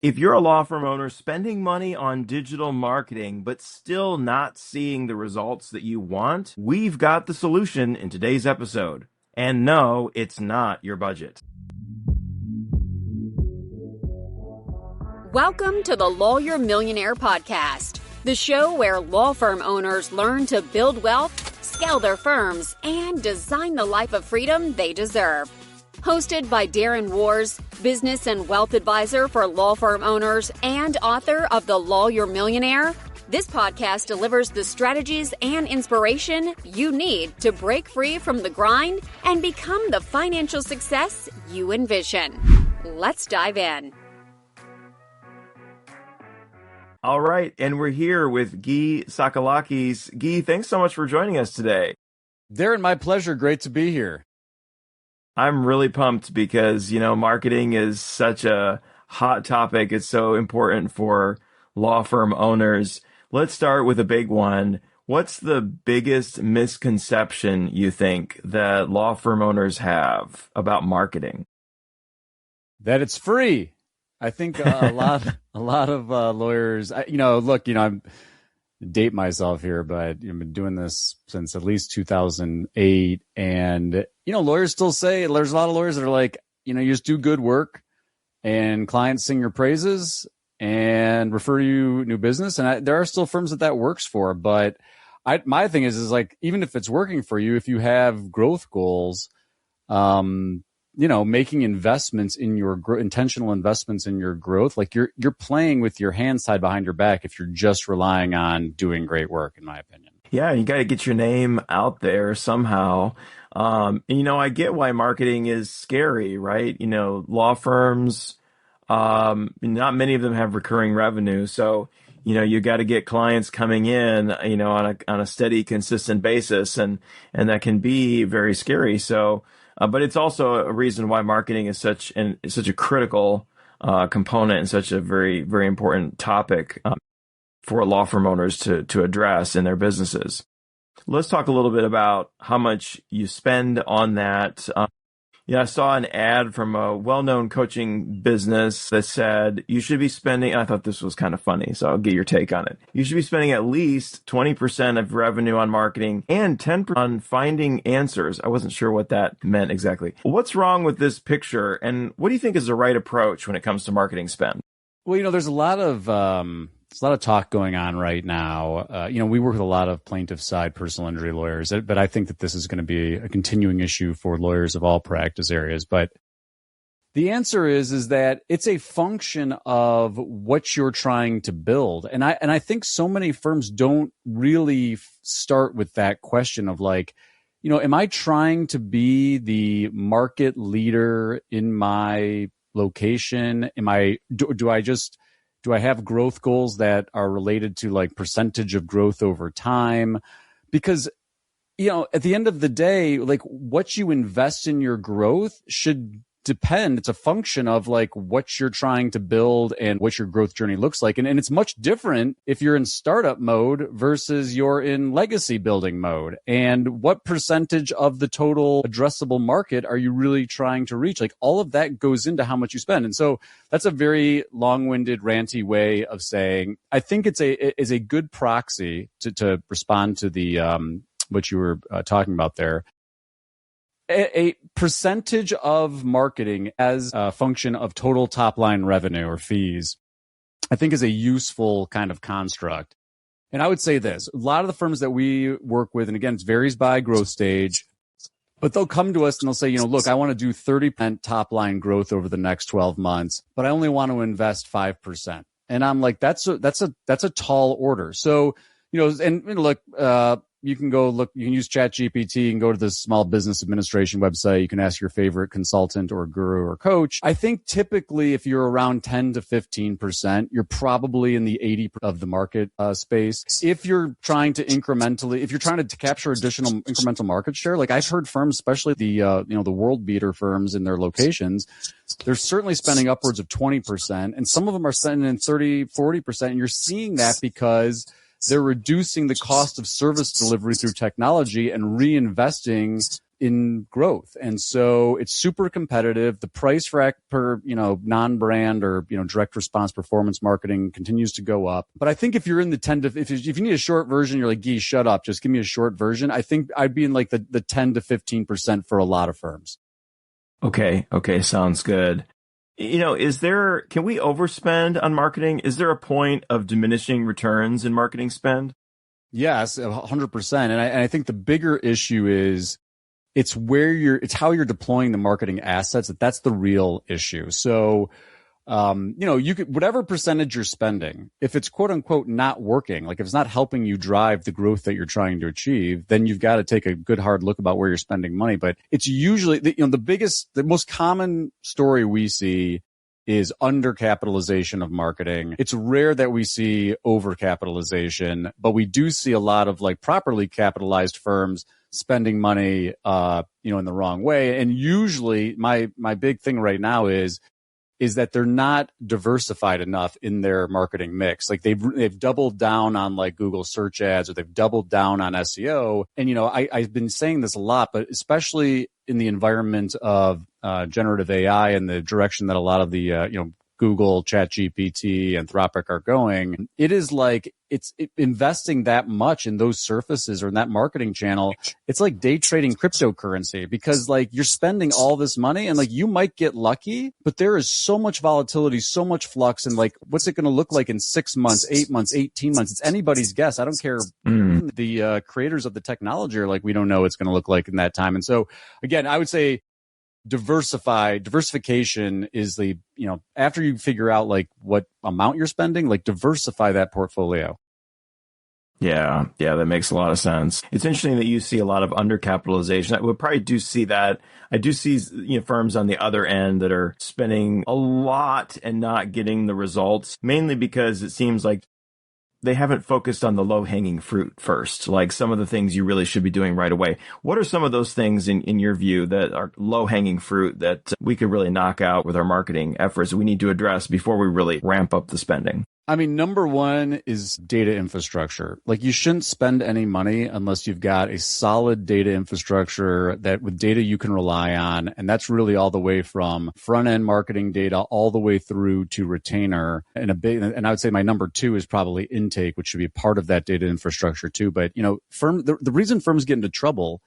If you're a law firm owner spending money on digital marketing, but still not seeing the results that you want, we've got the solution in today's episode. And no, it's not your budget. Welcome to the Lawyer Millionaire Podcast, the show where law firm owners learn to build wealth, scale their firms, and design the life of freedom they deserve. Hosted by Darren Wurz, business and wealth advisor for law firm owners and author of The Lawyer Millionaire, this podcast delivers the strategies and inspiration you need to break free from the grind and become the financial success you envision. Let's dive in. All right, and we're here with Gyi Tsakalakis. Gyi, thanks so much for joining us today. Darren, my pleasure. Great to be here. I'm really pumped because, marketing is such a hot topic. It's so important for law firm owners. Let's start with a big one. What's the biggest misconception you think that law firm owners have about marketing? That it's free. I think a lot of lawyers, I'm date myself here, but I've been doing this since at least 2008. And, lawyers still say, there's a lot of lawyers that are like, you just do good work and clients sing your praises and refer you new business. And there are still firms that works for. But my thing is like, even if it's working for you, if you have growth goals, making investments in your intentional investments in your growth, like you're playing with your hands tied behind your back if you're just relying on doing great work, in my opinion. Yeah, you got to get your name out there somehow. I get why marketing is scary, right? Law firms, not many of them have recurring revenue. So, you got to get clients coming in, on a steady, consistent basis. And that can be very scary. So, but it's also a reason why marketing is such a critical component and such a very, very important topic for law firm owners to address in their businesses. Let's talk a little bit about how much you spend on that. I saw an ad from a well-known coaching business that said you should be spending, and I thought this was kind of funny, so I'll get your take on it. You should be spending at least 20% of revenue on marketing and 10% on finding answers. I wasn't sure what that meant exactly. What's wrong with this picture, and what do you think is the right approach when it comes to marketing spend? Well, there's a lot of talk going on right now. We work with a lot of plaintiff side personal injury lawyers, but I think that this is going to be a continuing issue for lawyers of all practice areas. But the answer is that it's a function of what you're trying to build. And I think so many firms don't really start with that question of like, am I trying to be the market leader in my location? Do I have growth goals that are related to like percentage of growth over time? Because, at the end of the day, like what you invest in your growth should depend. It's a function of like what you're trying to build and what your growth journey looks like. And it's much different if you're in startup mode versus you're in legacy building mode. And what percentage of the total addressable market are you really trying to reach? Like all of that goes into how much you spend. And so that's a very long-winded, ranty way of saying, I think it's a good proxy to respond to the, what you were talking about there. A percentage of marketing as a function of total top line revenue or fees, I think is a useful kind of construct. And I would say this, a lot of the firms that we work with, and again, it varies by growth stage, but they'll come to us and they'll say, look, I want to do 30% top line growth over the next 12 months, but I only want to invest 5%. And I'm like, that's a tall order. So, and look, you can go look, you can use ChatGPT, you can go to the Small Business Administration website. You can ask your favorite consultant or guru or coach. I think typically if you're around 10 to 15%, you're probably in the 80% of the market space. If you're trying to capture additional incremental market share, like I've heard firms, especially the world beater firms in their locations, they're certainly spending upwards of 20%. And some of them are spending in 30, 40%. And you're seeing that because they're reducing the cost of service delivery through technology and reinvesting in growth. And so it's super competitive. The price per non-brand or, direct response performance marketing continues to go up. But I think if you're in the 10 to, if you need a short version, you're like, Gyi, shut up. Just give me a short version. I think I'd be in like the 10 to 15% for a lot of firms. Okay. Sounds good. Can we overspend on marketing? Is there a point of diminishing returns in marketing spend? Yes, 100%. And I think the bigger issue is it's how you're deploying the marketing assets. That's the real issue. So, you could, whatever percentage you're spending, if it's quote unquote not working, like if it's not helping you drive the growth that you're trying to achieve, then you've got to take a good hard look about where you're spending money. But it's usually, the most common story we see is undercapitalization of marketing. It's rare that we see overcapitalization, but we do see a lot of like properly capitalized firms spending money, in the wrong way. And usually my big thing right now is that they're not diversified enough in their marketing mix. Like they've doubled down on like Google search ads, or they've doubled down on SEO. And, I've been saying this a lot, but especially in the environment of generative AI and the direction that a lot of the, Google, ChatGPT, Anthropic are going, it is like investing that much in those surfaces or in that marketing channel. It's like day trading cryptocurrency, because like you're spending all this money and like you might get lucky, but there is so much volatility, so much flux. And like, what's it going to look like in 6 months, 8 months, 18 months? It's anybody's guess. I don't care. The creators of the technology are like, we don't know what it's going to look like in that time. And so again, I would say diversification is the, after you figure out like what amount you're spending, like diversify that portfolio. Yeah, that makes a lot of sense. It's interesting that you see a lot of undercapitalization. I would probably do see that. I do see firms on the other end that are spending a lot and not getting the results, mainly because it seems like they haven't focused on the low-hanging fruit first, like some of the things you really should be doing right away. What are some of those things in your view that are low-hanging fruit that we could really knock out with our marketing efforts we need to address before we really ramp up the spending? I mean, number one is data infrastructure. Like you shouldn't spend any money unless you've got a solid data infrastructure that with data you can rely on. And that's really all the way from front end marketing data all the way through to retainer. And I would say my number two is probably intake, which should be part of that data infrastructure too. But, the reason firms get into trouble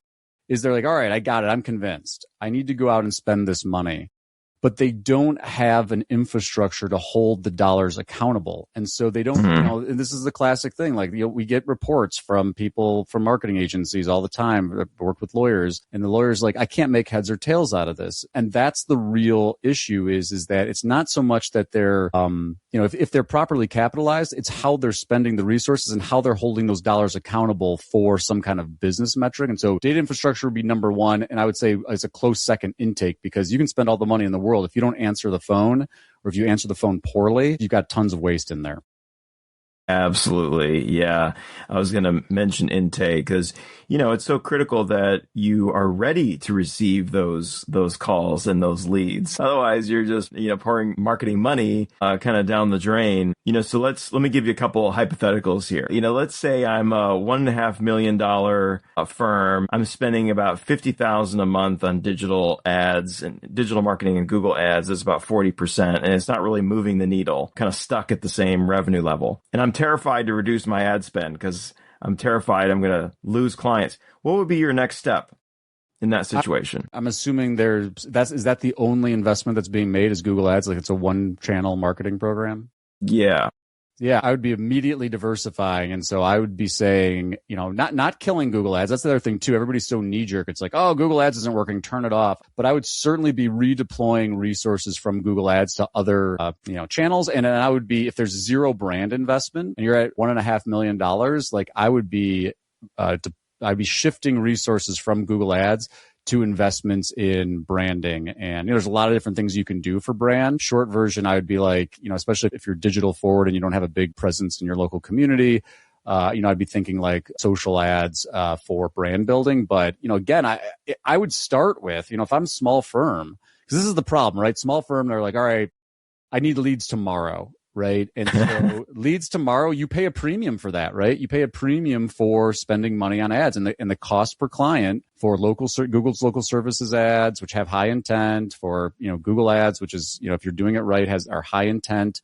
is they're like, all right, I got it. I'm convinced. I need to go out and spend this money. But they don't have an infrastructure to hold the dollars accountable. And so they don't, and this is the classic thing. Like, we get reports from people from marketing agencies all the time that work with lawyers, and the lawyer's like, I can't make heads or tails out of this. And that's the real issue is that it's not so much that they're, if they're properly capitalized, it's how they're spending the resources and how they're holding those dollars accountable for some kind of business metric. And so data infrastructure would be number one. And I would say as a close second, intake, because you can spend all the money in the world. If you don't answer the phone, or if you answer the phone poorly, you've got tons of waste in there. Absolutely. Yeah. I was going to mention intake because, it's so critical that you are ready to receive those calls and those leads. Otherwise, you're just, pouring marketing money kind of down the drain. So let me give you a couple of hypotheticals here. Let's say I'm a $1.5 million firm. I'm spending about $50,000 a month on digital ads and digital marketing and Google ads. That's about 40%. And it's not really moving the needle, kind of stuck at the same revenue level. And I'm terrified to reduce my ad spend because I'm terrified I'm going to lose clients. What would be your next step in that situation? I'm assuming is that the only investment that's being made is Google Ads? Like it's a one channel marketing program? Yeah. Yeah, I would be immediately diversifying. And so I would be saying, not killing Google Ads. That's the other thing too. Everybody's so knee jerk. It's like, oh, Google Ads isn't working, turn it off. But I would certainly be redeploying resources from Google Ads to other, channels. And then I would be, if there's zero brand investment and you're at $1.5 million, like I'd be shifting resources from Google Ads to investments in branding. And there's a lot of different things you can do for brand. Short version, I would be like, especially if you're digital forward and you don't have a big presence in your local community, I'd be thinking like social ads for brand building. But, again, I would start with, if I'm a small firm, because this is the problem, right? Small firm, they're like, all right, I need leads tomorrow. right? And so leads tomorrow, you pay a premium for that, right? You pay a premium for spending money on ads, and the cost per client for Google's local services ads, which have high intent, for, Google ads, which is, if you're doing it right, are high intent.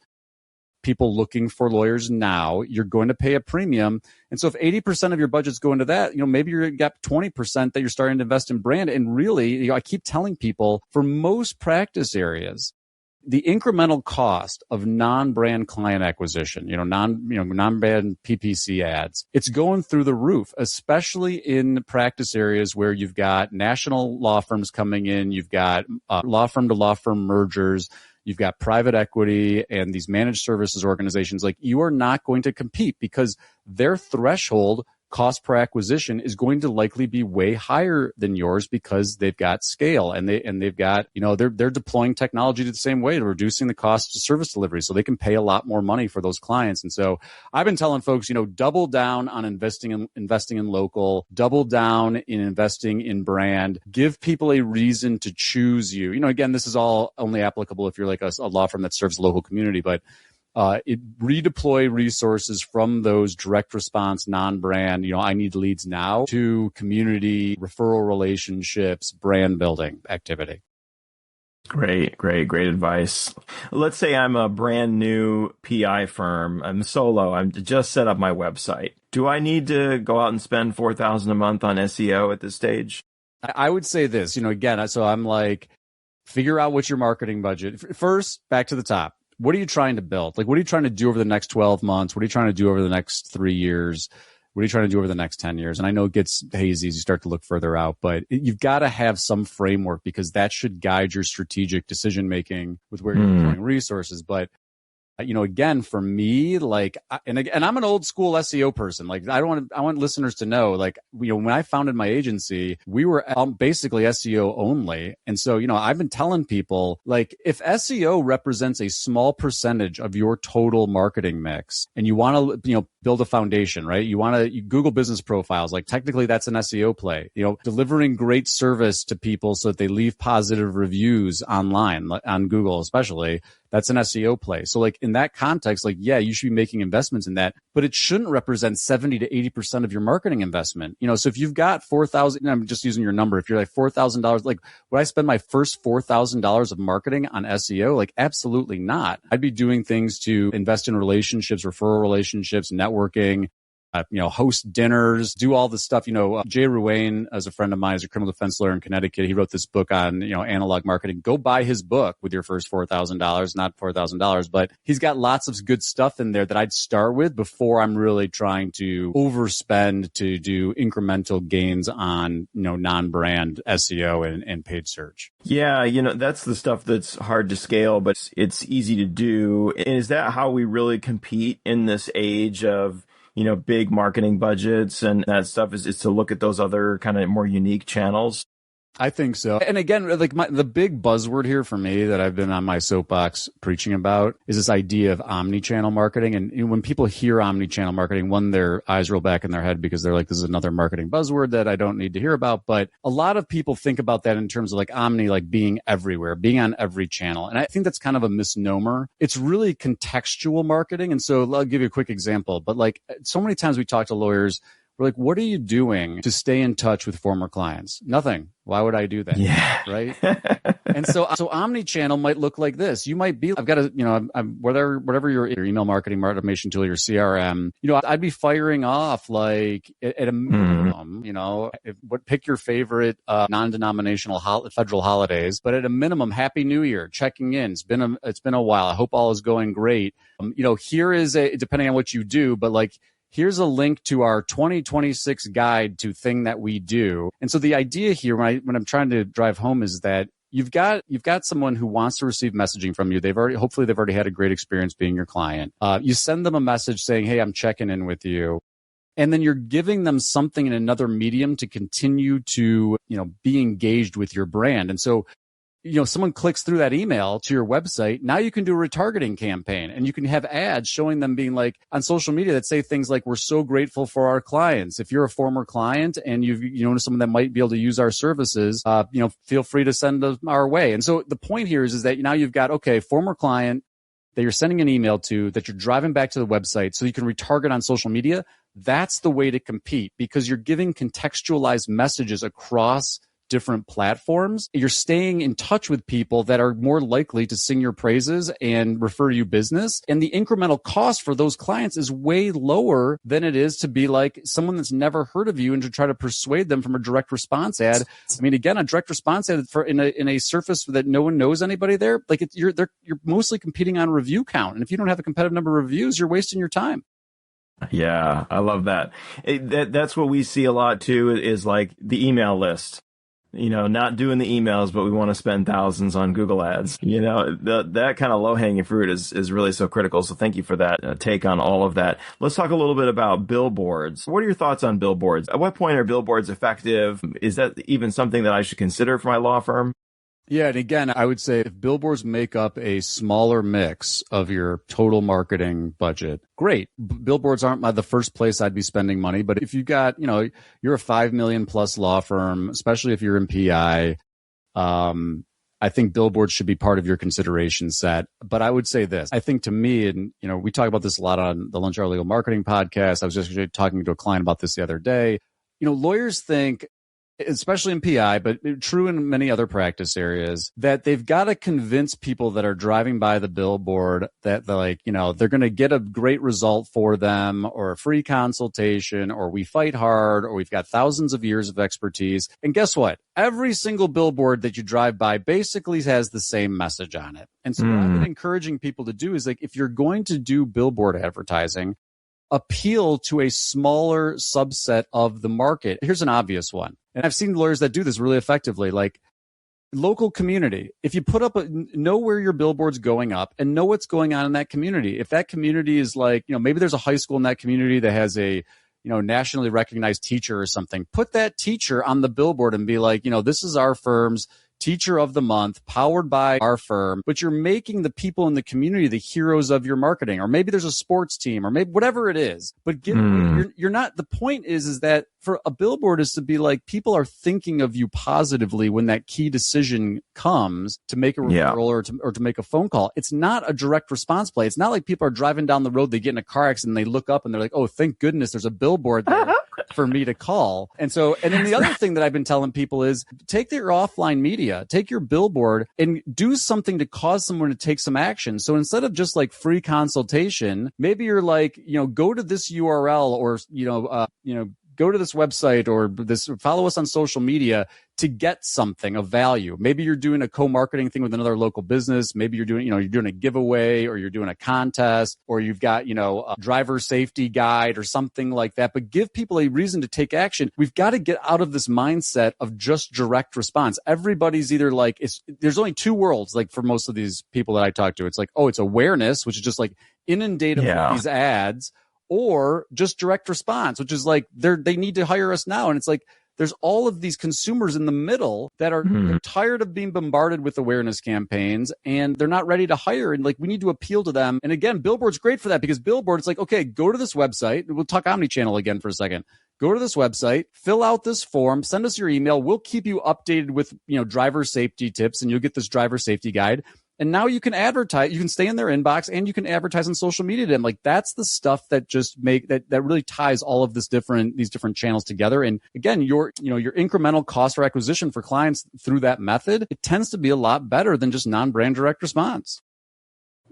People looking for lawyers now, you're going to pay a premium. And so if 80% of your budget's going to that, maybe you're got 20% that you're starting to invest in brand. And really, I keep telling people, for most practice areas, the incremental cost of non-brand client acquisition, non-brand PPC ads, it's going through the roof, especially in practice areas where you've got national law firms coming in, you've got law firm to law firm mergers, you've got private equity and these managed services organizations. Like, you are not going to compete because their threshold cost per acquisition is going to likely be way higher than yours because they've got scale and they've got, they're deploying technology the same way to reducing the cost of service delivery, so they can pay a lot more money for those clients. And so I've been telling folks, double down on investing in local, double down in investing in brand, give people a reason to choose you. Again, this is all only applicable if you're like a law firm that serves the local community, but redeploy resources from those direct response, non-brand, I need leads now, to community referral relationships, brand building activity. Great advice. Let's say I'm a brand new PI firm. I'm solo. I'm just set up my website. Do I need to go out and spend $4,000 a month on SEO at this stage? I would say this, again, so I'm like, figure out what's your marketing budget. First, back to the top. What are you trying to build? Like, what are you trying to do over the next 12 months? What are you trying to do over the next 3 years? What are you trying to do over the next 10 years? And I know it gets hazy as you start to look further out, but you've got to have some framework, because that should guide your strategic decision-making with where you're deploying resources. But again, for me, like, and I'm an old school SEO person. Like, I want listeners to know, like, when I founded my agency, we were basically SEO only. And so, I've been telling people, like, if SEO represents a small percentage of your total marketing mix and you want to, build a foundation, right? You want to Google business profiles, like, technically that's an SEO play, delivering great service to people so that they leave positive reviews online, on Google especially. That's an SEO play. So, like, in that context, like, yeah, you should be making investments in that, but it shouldn't represent 70 to 80% of your marketing investment. So if you've got $4,000, I'm just using your number. If you're like $4,000, like, would I spend my first $4,000 of marketing on SEO? Like, absolutely not. I'd be doing things to invest in relationships, referral relationships, networking, host dinners, do all this stuff. Jay Ruane, as a friend of mine, is a criminal defense lawyer in Connecticut. He wrote this book on, analog marketing. Go buy his book with your first $4,000, not $4,000, but he's got lots of good stuff in there that I'd start with before I'm really trying to overspend to do incremental gains on, non-brand SEO and paid search. Yeah, that's the stuff that's hard to scale, but it's easy to do. Is that how we really compete in this age of big marketing budgets and that stuff, is to look at those other kind of more unique channels? I think so. And again, like, the big buzzword here for me that I've been on my soapbox preaching about is this idea of omni-channel marketing. And when people hear omni-channel marketing, one, their eyes roll back in their head because they're like, this is another marketing buzzword that I don't need to hear about. But a lot of people think about that in terms of like omni, like being everywhere, being on every channel. And I think that's kind of a misnomer. It's really contextual marketing. And so I'll give you a quick example. But like, so many times we talk to lawyers, we're like, what are you doing to stay in touch with former clients? Nothing. Why would I do that? Yeah. Right. And so omni-channel might look like this. You might be, I've got a, whatever your email marketing automation tool, your CRM, I'd be firing off like at a minimum, pick your favorite non-denominational federal holidays, but at a minimum, Happy New Year, checking in. It's been a while. I hope all is going great. Here is depending on what you do, but like, here's a link to our 2026 guide to thing that we do. And so the idea here, when I'm trying to drive home, is that you've got someone who wants to receive messaging from you. Hopefully they've already had a great experience being your client. You send them a message saying, hey, I'm checking in with you. And then you're giving them something in another medium to continue to, be engaged with your brand. And so, someone clicks through that email to your website. Now you can do a retargeting campaign, and you can have ads showing them being like on social media that say things like, we're so grateful for our clients. If you're a former client and you've someone that might be able to use our services, feel free to send them our way. And so the point here is that now you've got, okay, former client, that you're sending an email to, that you're driving back to the website so you can retarget on social media, that's the way to compete, because you're giving contextualized messages across different platforms. You're staying in touch with people that are more likely to sing your praises and refer you business. And the incremental cost for those clients is way lower than it is to be like someone that's never heard of you and to try to persuade them from a direct response ad. I mean, again, a direct response ad in a surface that no one knows anybody there, like you're mostly competing on review count. And if you don't have a competitive number of reviews, you're wasting your time. Yeah, I love that. That's what we see a lot too, is like the email list. Not doing the emails, but we want to spend thousands on Google ads. That kind of low-hanging fruit is really so critical. So thank you for that take on all of that. Let's talk a little bit about billboards. What are your thoughts on billboards? At what point are billboards effective? Is that even something that I should consider for my law firm? Yeah. And again, I would say if billboards make up a smaller mix of your total marketing budget, great. Billboards aren't the first place I'd be spending money. But if you got, you're a 5 million plus law firm, especially if you're in PI, I think billboards should be part of your consideration set. But I would say this, I think to me, and, we talk about this a lot on the Lunch Hour Legal Marketing podcast. I was just talking to a client about this the other day. Lawyers think, especially in PI, but true in many other practice areas, that they've got to convince people that are driving by the billboard that they're going to get a great result for them, or a free consultation, or we fight hard, or we've got thousands of years of expertise. And guess what? Every single billboard that you drive by basically has the same message on it. And so what I've been encouraging people to do is, like, if you're going to do billboard advertising, appeal to a smaller subset of the market. Here's an obvious one. And I've seen lawyers that do this really effectively, like local community. If you put up know where your billboard's going up and know what's going on in that community. If that community is like, maybe there's a high school in that community that has a, nationally recognized teacher or something, put that teacher on the billboard and be like, this is our firm's Teacher of the Month, powered by our firm, but you're making the people in the community the heroes of your marketing. Or maybe there's a sports team, or maybe whatever it is. But you're not, the point is that for a billboard is to be like, people are thinking of you positively when that key decision comes to make a referral or to make a phone call. It's not a direct response play. It's not like people are driving down the road, they get in a car accident, and they look up and they're like, oh, thank goodness there's a billboard there for me to call. And then the other thing that I've been telling people is take your offline media, take your billboard and do something to cause someone to take some action. So instead of just like free consultation, maybe you're like, go to this URL, or, go to this website, or follow us on social media to get something of value. Maybe you're doing a co-marketing thing with another local business. Maybe you're doing, you're doing a giveaway, or you're doing a contest, or you've got, a driver safety guide or something like that. But give people a reason to take action. We've got to get out of this mindset of just direct response. Everybody's either like, there's only two worlds, like for most of these people that I talk to. It's like, oh, it's awareness, which is just like inundate them with these ads, or just direct response, which is like they need to hire us now. And it's like there's all of these consumers in the middle that are they're tired of being bombarded with awareness campaigns, and they're not ready to hire. And like, we need to appeal to them. And again, billboard's great for that, because billboard, it's like, okay, go to this website. We'll talk omnichannel again for a second. Go to this website, fill out this form, send us your email. We'll keep you updated with, driver safety tips, and you'll get this driver safety guide. And now you can advertise, you can stay in their inbox, and you can advertise on social media to them. Like, that's the stuff that just that really ties all of these different channels together. And again, your incremental cost for acquisition for clients through that method, it tends to be a lot better than just non-brand direct response.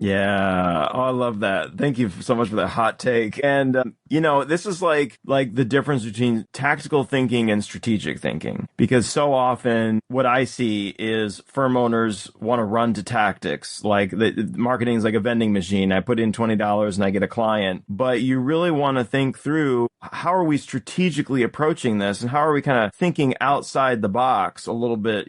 Yeah. Oh, I love that. Thank you so much for that hot take. And, this is like the difference between tactical thinking and strategic thinking, because so often what I see is firm owners want to run to tactics. Like the marketing is like a vending machine. I put in $20 and I get a client, but you really want to think through, how are we strategically approaching this? And how are we kind of thinking outside the box a little bit,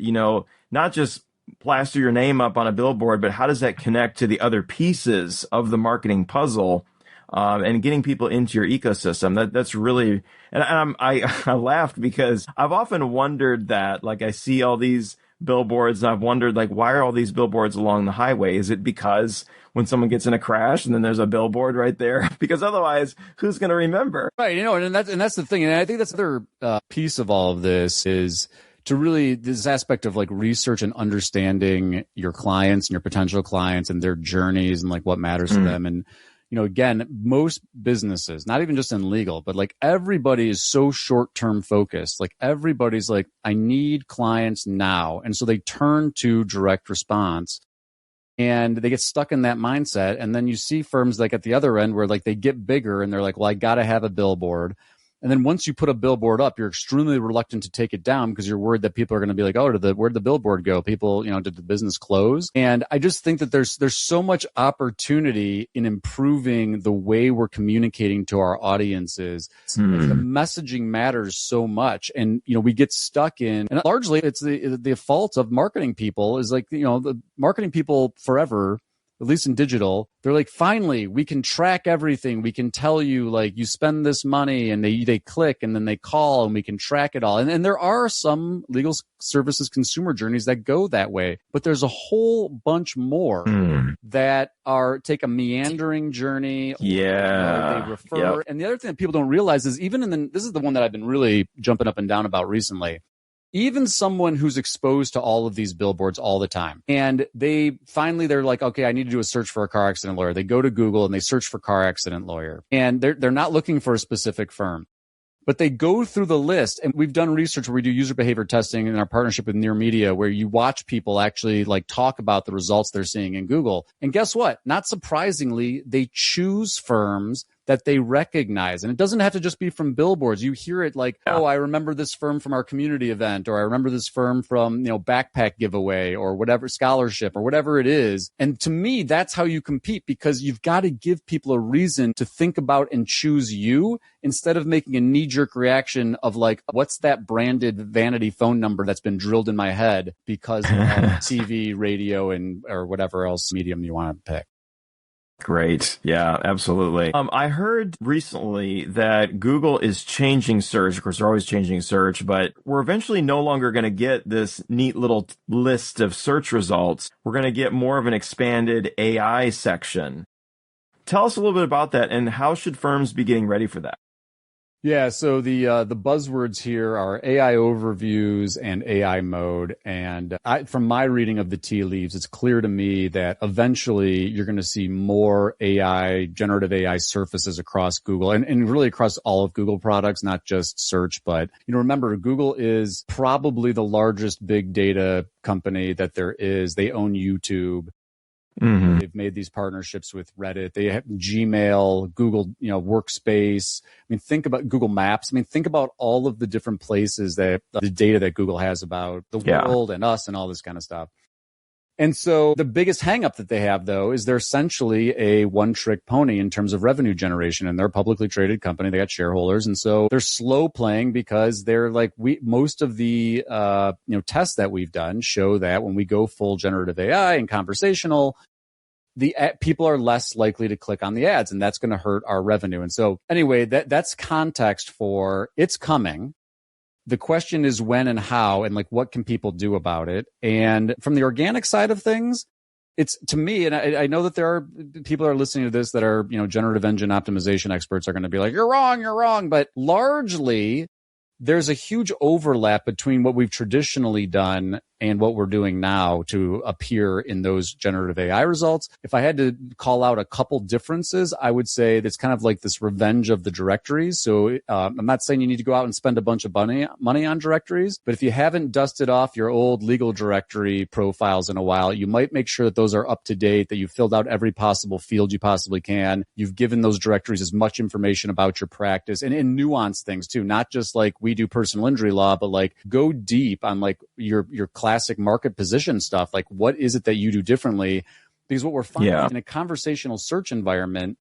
not just plaster your name up on a billboard, but how does that connect to the other pieces of the marketing puzzle, and getting people into your ecosystem? That's really, and I laughed because I've often wondered that, like, I see all these billboards and I've wondered, like, why are all these billboards along the highway? Is it because when someone gets in a crash and then there's a billboard right there? Because otherwise, who's going to remember? Right. And that's the thing. And I think that's the other piece of all of this is to really this aspect of like research and understanding your clients and your potential clients and their journeys and like what matters to them. And, again, most businesses, not even just in legal, but like everybody is so short-term focused. Like everybody's like, I need clients now. And so they turn to direct response. And they get stuck in that mindset. And then you see firms like at the other end where like they get bigger and they're like, well, I got to have a billboard. And then once you put a billboard up, you're extremely reluctant to take it down because you're worried that people are going to be like, oh, where'd the billboard go? People, did the business close? And I just think that there's so much opportunity in improving the way we're communicating to our audiences. The messaging matters so much. And, we get stuck in, and largely it's the fault of marketing people is like, the marketing people forever, at least in digital, they're like, finally, we can track everything. We can tell you, like, you spend this money, and they click, and then they call, and we can track it all. And there are some legal services consumer journeys that go that way, but there's a whole bunch more that take a meandering journey. Yeah. They refer. Yep. And the other thing that people don't realize is this is the one that I've been really jumping up and down about recently. Even someone who's exposed to all of these billboards all the time, and they're like, okay, I need to do a search for a car accident lawyer. They go to Google and they search for car accident lawyer, and they're not looking for a specific firm, but they go through the list. And we've done research where we do user behavior testing in our partnership with Near Media, where you watch people actually like talk about the results they're seeing in Google. And guess what? Not surprisingly, they choose firms that they recognize. And it doesn't have to just be from billboards. You hear it like, oh, I remember this firm from our community event, or I remember this firm from, backpack giveaway or whatever, scholarship or whatever it is. And to me, that's how you compete, because you've got to give people a reason to think about and choose you instead of making a knee-jerk reaction of like, what's that branded vanity phone number that's been drilled in my head because of TV, radio, or whatever else medium you want to pick. Great. Yeah, absolutely. I heard recently that Google is changing search. Of course, they're always changing search, but we're eventually no longer going to get this neat little list of search results. We're going to get more of an expanded AI section. Tell us a little bit about that, and how should firms be getting ready for that? Yeah, so the buzzwords here are AI overviews and AI mode. And from my reading of the tea leaves, it's clear to me that eventually you're going to see more generative AI surfaces across Google and really across all of Google products, not just search. But, remember, Google is probably the largest big data company that there is. They own YouTube. Mm-hmm. They've made these partnerships with Reddit. They have Gmail, Google, Workspace. I mean, think about Google Maps. I mean, think about all of the different places that the data that Google has about the world and us and all this kind of stuff. And so the biggest hangup that they have, though, is they're essentially a one-trick pony in terms of revenue generation. And they're a publicly traded company. They got shareholders. And so they're slow playing because they're like, most of the, tests that we've done show that when we go full generative AI and conversational, the people are less likely to click on the ads, and that's going to hurt our revenue. And so anyway, that's context for it's coming. The question is when and how, and like what can people do about it? And from the organic side of things, it's to me, and I know that there are people that are listening to this that are, generative engine optimization experts are going to be like, you're wrong. But largely, there's a huge overlap between what we've traditionally done and what we're doing now to appear in those generative AI results. If I had to call out a couple differences, I would say that's kind of like this revenge of the directories. So I'm not saying you need to go out and spend a bunch of money on directories, but if you haven't dusted off your old legal directory profiles in a while, you might make sure that those are up to date, that you've filled out every possible field you possibly can. You've given those directories as much information about your practice and nuanced things too, not just like we do personal injury law, but like go deep on like your classic market position stuff. Like what is it that you do differently? Because what we're finding in a conversational search environment,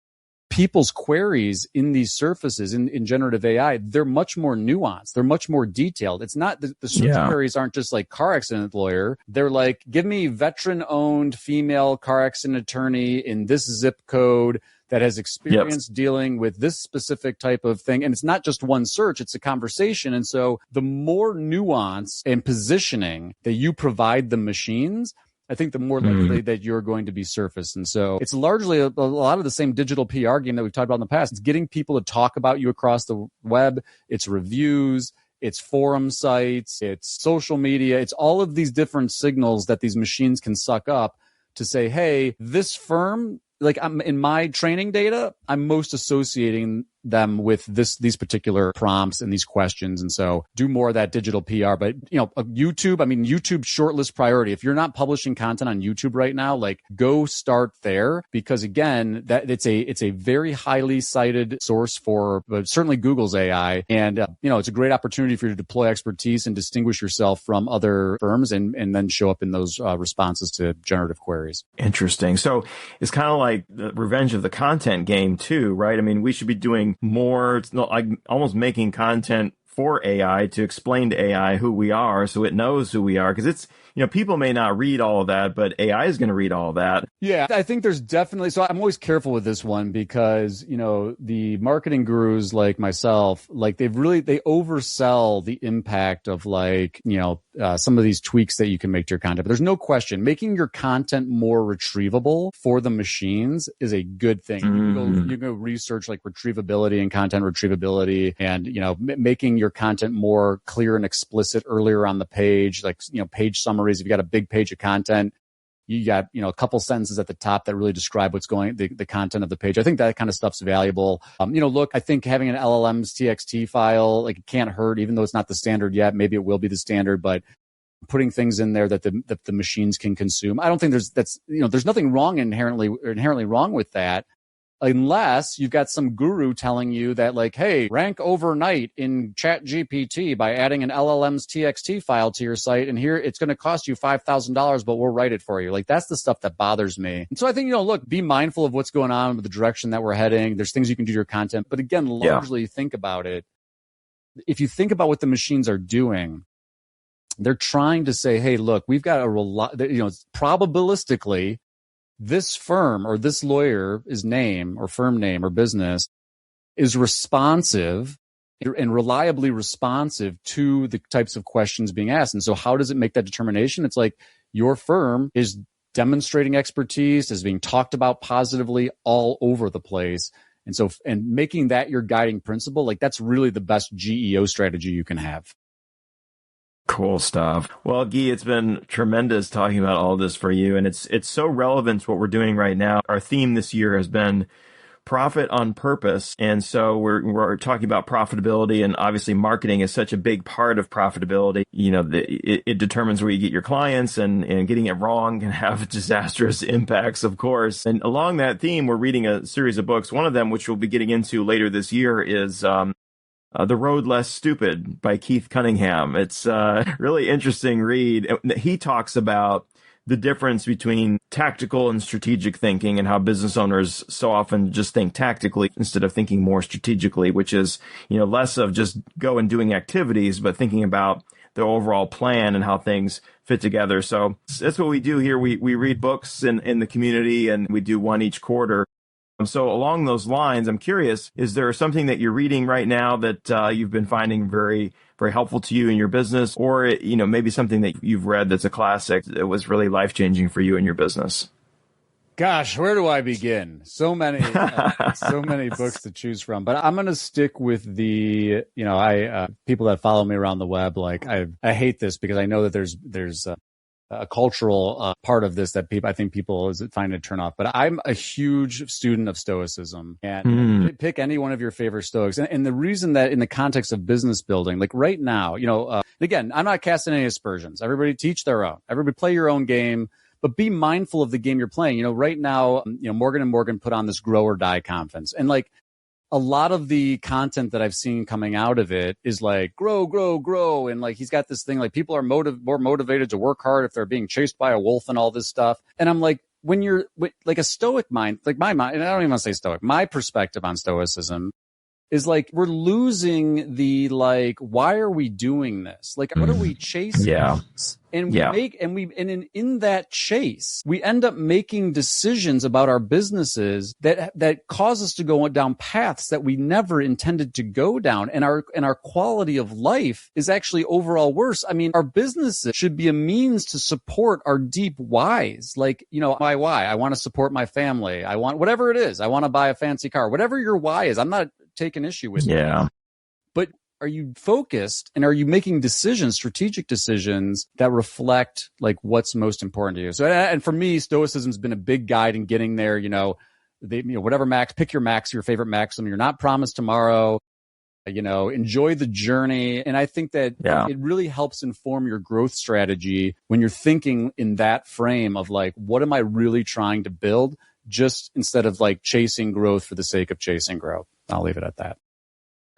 people's queries in these surfaces in generative AI, they're much more nuanced. They're much more detailed. It's not the search queries aren't just like car accident lawyer. They're like, give me veteran owned female car accident attorney in this zip code that has experience dealing with this specific type of thing. And it's not just one search, it's a conversation. And so the more nuance and positioning that you provide the machines, I think the more likely that you're going to be surfaced. And so it's largely a lot of the same digital PR game that we've talked about in the past. It's getting people to talk about you across the web. It's reviews. it's forum sites, it's social media, it's all of these different signals that these machines can suck up to say, hey, this firm, like I'm in my training data, I'm most associating them with these particular prompts and these questions. And so do more of that digital PR. But, YouTube, YouTube shortlist priority. If you're not publishing content on YouTube right now, like go start there, because again, that it's a very highly cited source for certainly Google's AI. And, it's a great opportunity for you to deploy expertise and distinguish yourself from other firms and then show up in those responses to generative queries. Interesting. So it's kind of like the revenge of the content game too, right? I mean, we should be doing more. It's not like almost making content for AI to explain to AI who we are so it knows who we are. Because it's, people may not read all of that, but AI is going to read all of that. Yeah, I think there's definitely, so I'm always careful with this one because, the marketing gurus like myself, like they oversell the impact of some of these tweaks that you can make to your content. But there's no question, making your content more retrievable for the machines is a good thing. You can go research like retrievability and content retrievability and, making your content more clear and explicit earlier on the page, like, page summaries. If you got a big page of content, you got, a couple sentences at the top that really describe what's the content of the page. I think that kind of stuff's valuable. Look, I think having an LLM's TXT file, like it can't hurt, even though it's not the standard yet. Maybe it will be the standard, but putting things in there that the machines can consume. I don't think there's nothing wrong inherently wrong with that. Unless you've got some guru telling you that like, hey, rank overnight in ChatGPT by adding an LLM's TXT file to your site. And here it's going to cost you $5,000, but we'll write it for you. Like that's the stuff that bothers me. And so I think, look, be mindful of what's going on with the direction that we're heading. There's things you can do to your content. But again, largely think about it. If you think about what the machines are doing, they're trying to say, hey, look, we've got probabilistically, this firm or this lawyer's name or firm name or business is responsive and reliably responsive to the types of questions being asked. And so how does it make that determination? It's like your firm is demonstrating expertise, is being talked about positively all over the place. And making that your guiding principle, like that's really the best GEO strategy you can have. Cool stuff. Well, Gyi, it's been tremendous talking about all this for you. And it's so relevant to what we're doing right now. Our theme this year has been profit on purpose. And so we're talking about profitability, and obviously marketing is such a big part of profitability. It determines where you get your clients, and getting it wrong can have disastrous impacts, of course. And along that theme, we're reading a series of books. One of them, which we'll be getting into later this year, is The Road Less Stupid by Keith Cunningham. It's a really interesting read. He talks about the difference between tactical and strategic thinking, and how business owners so often just think tactically instead of thinking more strategically, which is, less of just go and doing activities, but thinking about the overall plan and how things fit together. So that's what we do here. We read books in the community, and we do one each quarter. So along those lines, I'm curious, is there something that you're reading right now that you've been finding very, very helpful to you in your business, or, maybe something that you've read that's a classic that was really life-changing for you in your business? Gosh, where do I begin? So many books to choose from, but I'm going to stick with the, people that follow me around the web. Like I hate this because I know that there's a cultural part of this that I think people find it turn off. But I'm a huge student of Stoicism, and pick any one of your favorite Stoics. And the reason that in the context of business building, like right now, again, I'm not casting any aspersions. Everybody teach their own. Everybody play your own game, but be mindful of the game you're playing. Right now, Morgan & Morgan put on this Grow or Die conference, and like a lot of the content that I've seen coming out of it is like grow, grow, grow. And like, he's got this thing, like people are more motivated to work hard if they're being chased by a wolf and all this stuff. And I'm like, when you're like a Stoic mind, like my mind, and I don't even want to say Stoic, my perspective on Stoicism is like, we're losing the, like, why are we doing this? Like, what are we chasing? Yeah. And in that chase, we end up making decisions about our businesses that cause us to go down paths that we never intended to go down. And our quality of life is actually overall worse. I mean, our businesses should be a means to support our deep whys. Like, my why, I want to support my family. I want whatever it is. I want to buy a fancy car, whatever your why is. I'm not taking issue with it. Yeah. But are you focused and are you making decisions, strategic decisions that reflect like what's most important to you? So, and for me, Stoicism has been a big guide in getting there. Whatever max, pick your max, your favorite maxim. You're not promised tomorrow. Enjoy the journey. And I think that it really helps inform your growth strategy when you're thinking in that frame of like, what am I really trying to build? Just instead of like chasing growth for the sake of chasing growth. I'll leave it at that.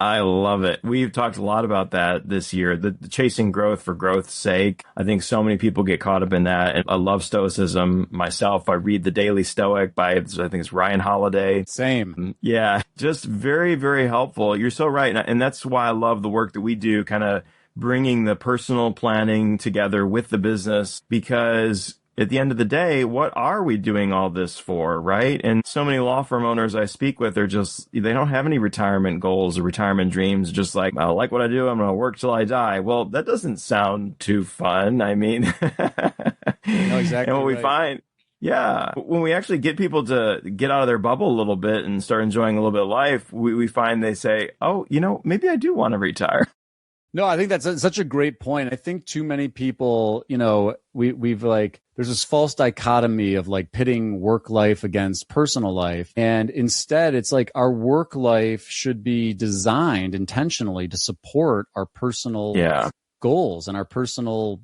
I love it. We've talked a lot about that this year, the chasing growth for growth's sake. I think so many people get caught up in that. And I love Stoicism myself. I read The Daily Stoic by, I think it's Ryan Holiday. Same. Yeah, just very, very helpful. You're so right. And that's why I love the work that we do, kind of bringing the personal planning together with the business, because at the end of the day, what are we doing all this for, right? And so many law firm owners I speak with, they don't have any retirement goals or retirement dreams. Just like, I like what I do, I'm going to work till I die. Well, that doesn't sound too fun. I mean, no, exactly. And what we find, when we actually get people to get out of their bubble a little bit and start enjoying a little bit of life, we find they say, oh, maybe I do want to retire. No, I think that's such a great point. I think too many people, we've like, there's this false dichotomy of like pitting work life against personal life. And instead, it's like our work life should be designed intentionally to support our personal goals and our personal,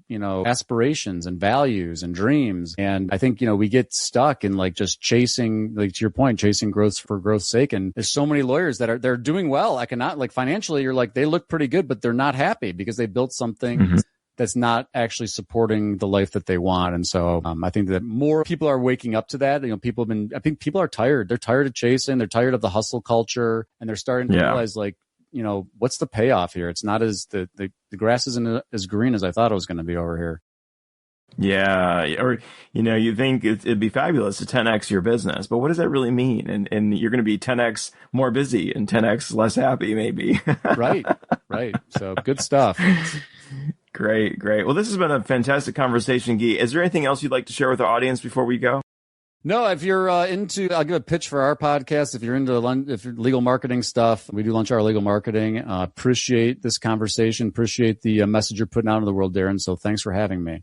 aspirations and values and dreams. And I think, we get stuck in like just chasing, like to your point, chasing growth for growth's sake. And there's so many lawyers that they're doing well. I cannot, like financially, you're like, they look pretty good, but they're not happy because they built something that's not actually supporting the life that they want. And so I think that more people are waking up to that. I think people are tired. They're tired of chasing. They're tired of the hustle culture. And they're starting to realize like, what's the payoff here? It's not as the grass isn't as green as I thought it was going to be over here. Yeah. Or, you think it'd be fabulous to 10x your business, but what does that really mean? And you're going to be 10x more busy and 10x less happy, maybe. Right. So good stuff. Great. Well, this has been a fantastic conversation, Gyi. Is there anything else you'd like to share with our audience before we go? No, if you're I'll give a pitch for our podcast. If you're into legal marketing stuff, we do Lunch Hour Legal Marketing. Appreciate this conversation. Appreciate the message you're putting out into the world, Darren. So thanks for having me.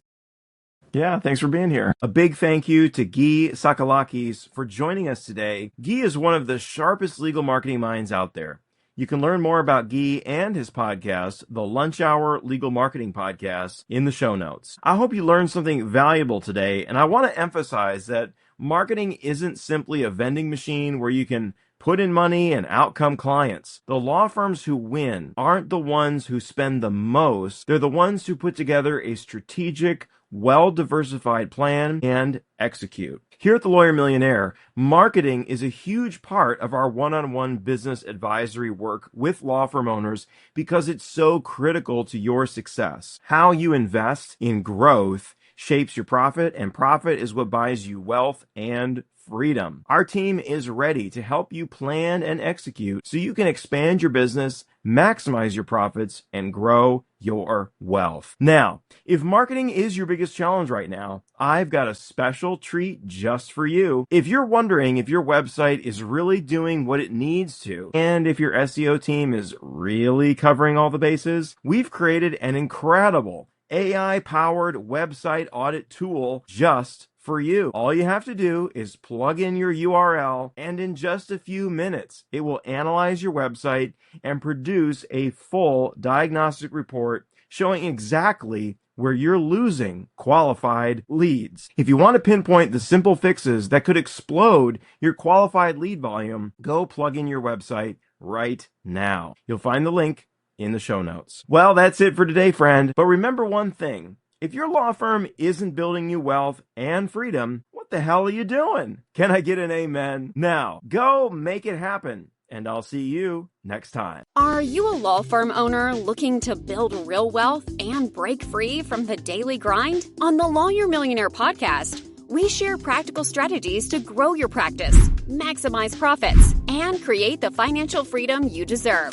Yeah, thanks for being here. A big thank you to Gyi Tsakalakis for joining us today. Gyi is one of the sharpest legal marketing minds out there. You can learn more about Gyi and his podcast, the Lunch Hour Legal Marketing Podcast, in the show notes. I hope you learned something valuable today, and I want to emphasize that marketing isn't simply a vending machine where you can put in money and out come clients. The law firms who win aren't the ones who spend the most. They're the ones who put together a strategic, well-diversified plan and execute. Here at the Lawyer Millionaire, marketing is a huge part of our one-on-one business advisory work with law firm owners because it's so critical to your success. How you invest in growth shapes your profit, and profit is what buys you wealth and freedom. Our team is ready to help you plan and execute so you can expand your business, maximize your profits, and grow your wealth. Now, if marketing is your biggest challenge right now, I've got a special treat just for you. If you're wondering if your website is really doing what it needs to, and if your SEO team is really covering all the bases, we've created an incredible AI-powered website audit tool just for you. All you have to do is plug in your URL, and in just a few minutes, it will analyze your website and produce a full diagnostic report showing exactly where you're losing qualified leads. If you want to pinpoint the simple fixes that could explode your qualified lead volume, go plug in your website right now. You'll find the link in the show notes. Well, that's it for today, friend. But remember one thing. If your law firm isn't building you wealth and freedom, what the hell are you doing? Can I get an amen? Now, go make it happen, and I'll see you next time. Are you a law firm owner looking to build real wealth and break free from the daily grind? On the Lawyer Millionaire Podcast, we share practical strategies to grow your practice, maximize profits, and create the financial freedom you deserve.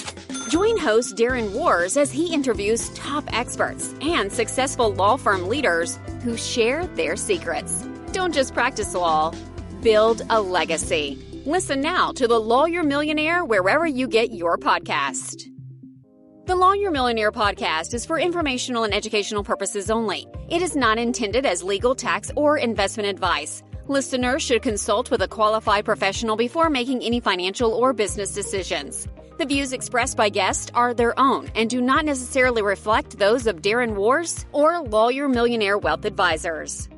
Join host Darren Wurz as he interviews top experts and successful law firm leaders who share their secrets. Don't just practice law, build a legacy. Listen now to the Lawyer Millionaire wherever you get your podcast. The Lawyer Millionaire Podcast is for informational and educational purposes only. It is not intended as legal, tax, or investment advice. Listeners should consult with a qualified professional before making any financial or business decisions. The views expressed by guests are their own and do not necessarily reflect those of Darren Wurz or Lawyer Millionaire Wealth Advisors.